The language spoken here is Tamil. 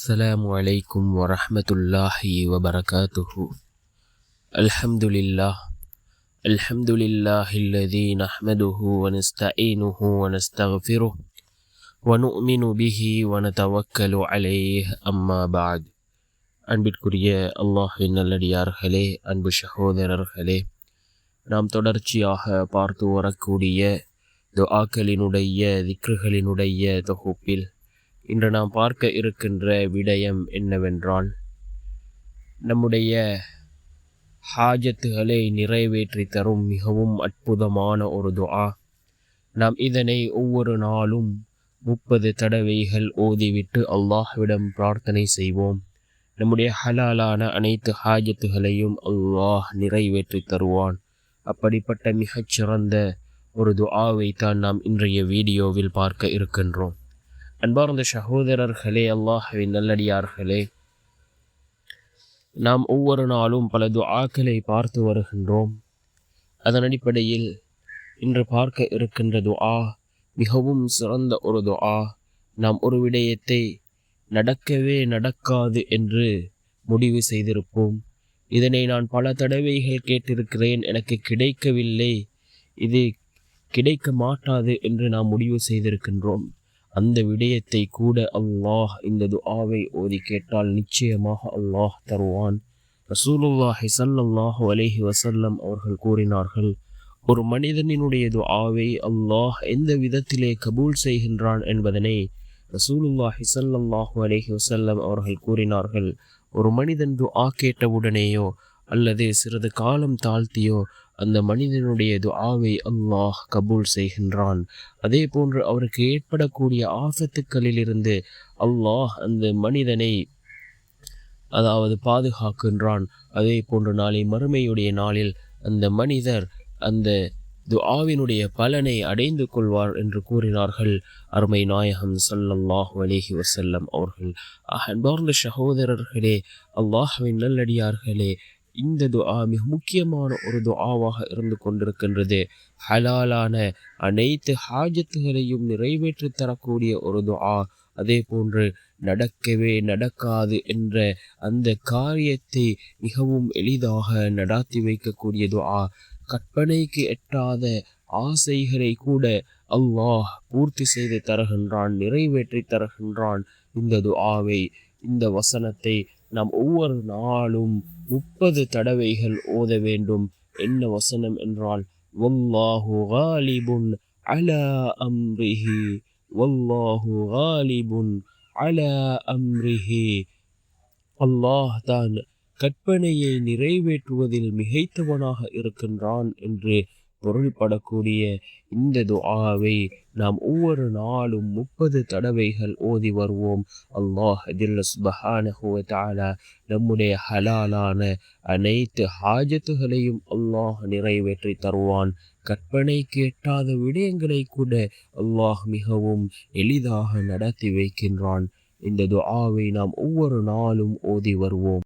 السلام عليكم ورحمة الله وبركاته. الحمد لله الذي نحمده ونستعينه ونستغفره ونؤمن به ونتوكل عليه أما بعد. அன்பிற்குரிய அல்லாஹ்வின் நல்லடியார்களே, அன்பு சகோதரர்களே, நாம் தொடர்ச்சியாக பார்த்து வரக்கூடிய துஆக்களினுடைய திக்ருகளினுடைய தொகுப்பில் இன்று நாம் பார்க்க இருக்கின்ற விடயம் என்னவென்றால், நம்முடைய ஹாஜத்துகளை நிறைவேற்றி தரும் மிகவும் அற்புதமான ஒரு துஆ. நாம் இதனை ஒவ்வொரு நாளும் 30 தடவைகள் ஓதிவிட்டு அல்லாஹ்விடம் பிரார்த்தனை செய்வோம். நம்முடைய ஹலாலான அனைத்து ஹாஜத்துகளையும் அல்லாஹ் நிறைவேற்றி தருவான். அப்படிப்பட்ட மிகச்சிறந்த ஒரு துஆவை தான் நாம் இன்றைய வீடியோவில் பார்க்க இருக்கின்றோம். அன்பார்ந்த சகோதரர்களே, அல்லாஹ்வின் நல்லடியார்களே, நாம் ஒவ்வொரு நாளும் பல துஆக்களை பார்த்து வருகின்றோம். அதன் அடிப்படையில் இன்று பார்க்க இருக்கின்ற துஆ மிகவும் சிறந்த ஒரு துஆ. நாம் ஒரு விடயத்தை நடக்கவே நடக்காது என்று முடிவு செய்திருப்போம். இதனை நான் பல தடவைகள் கேட்டிருக்கிறேன், எனக்கு கிடைக்கவில்லை, இது கிடைக்க மாட்டாது என்று நாம் முடிவு செய்திருக்கின்றோம். அந்த விடயத்தை கூட அல்லாஹ் இந்த துஆவை ஓதி கேட்டால் நிச்சயமாக அல்லாஹ் தருவான். ரசூலுல்லாஹி ஸல்லல்லாஹு அலைஹி வஸல்லம் அவர்கள் கூறினார்கள், ஒரு மனிதனினுடைய துஆவை அல்லாஹ் எந்த விதத்திலே கபூல் செய்கின்றான் என்பதனை ரசூலுல்லாஹி ஸல்லல்லாஹு அலைஹி வஸல்லம் அவர்கள் கூறினார்கள். ஒரு மனிதன் துஆ கேட்டவுடனேயோ அல்லது சிறிது காலம் தாழ்த்தியோ அந்த மனிதனுடைய துஆவை அல்லாஹ் கபூல் செய்கின்றான். அதே போன்று அவருக்கு ஏற்படக்கூடிய ஆபத்துக்களிலிருந்து அல்லாஹ் அந்த மனிதனை பாதுகாக்கின்றான். அதே போன்று நாளை மறுமையுடைய நாளில் அந்த மனிதர் அந்த துஆவினுடைய பலனை அடைந்து கொள்வார் என்று கூறினார்கள் அருமை நாயகம் ஸல்லல்லாஹு அலைஹி வஸல்லம் அவர்கள். அன்பார்ந்த சகோதரர்களே, அல்லாஹ்வின் நல்லடியார்களே, இந்த துஆ மிக முக்கியமான ஒரு துஆவாக இருந்து கொண்டிருக்கின்றது. ஹலாலான அனைத்து ஹாஜத்துகளையும் நிறைவேற்றி தரக்கூடிய ஒரு துஆ. அதே போன்று நடக்கவே நடக்காது என்ற அந்த காரியத்தை மிகவும் எளிதாக நடாத்தி வைக்கக்கூடிய துஆ. கற்பனைக்கு எட்டாத ஆசைகளை கூட அல்லாஹ் பூர்த்தி செய்து தருகின்றான், நிறைவேற்றி தருகின்றான். இந்த துஆவை, இந்த வசனத்தை நாம் ஒவ்வொரு நாளும் 30 தடவைகள் ஓத வேண்டும். என்ன வசனம் என்றால், வல்லாஹு காலிபுன் அலா அம்ரிஹி, வல்லாஹு காலிபுன் அலா அம்ரிஹி. அல்லாஹ் தான் கற்பனையை நிறைவேற்றுவதில் மிகைத்தவனாக இருக்கின்றான் என்று பொருள்படக்கூடிய இந்த துஆவை நாம் ஒவ்வொரு நாளும் 30 தடவைகள் ஓதி வருவோம். அல்லாஹ் ஜல்ல சுப்ஹானஹு வ தஆலா நம்முடைய ஹலாலான அனைத்து ஹாஜத்துகளையும் அல்லாஹ் நிறைவேற்றி தருவான். கற்பனைக்கு எட்டாத விடயங்களை கூட அல்லாஹ் மிகவும் எளிதாக நடத்தி வைக்கின்றான். இந்த துஆவை நாம் ஒவ்வொரு நாளும் ஓதி வருவோம்.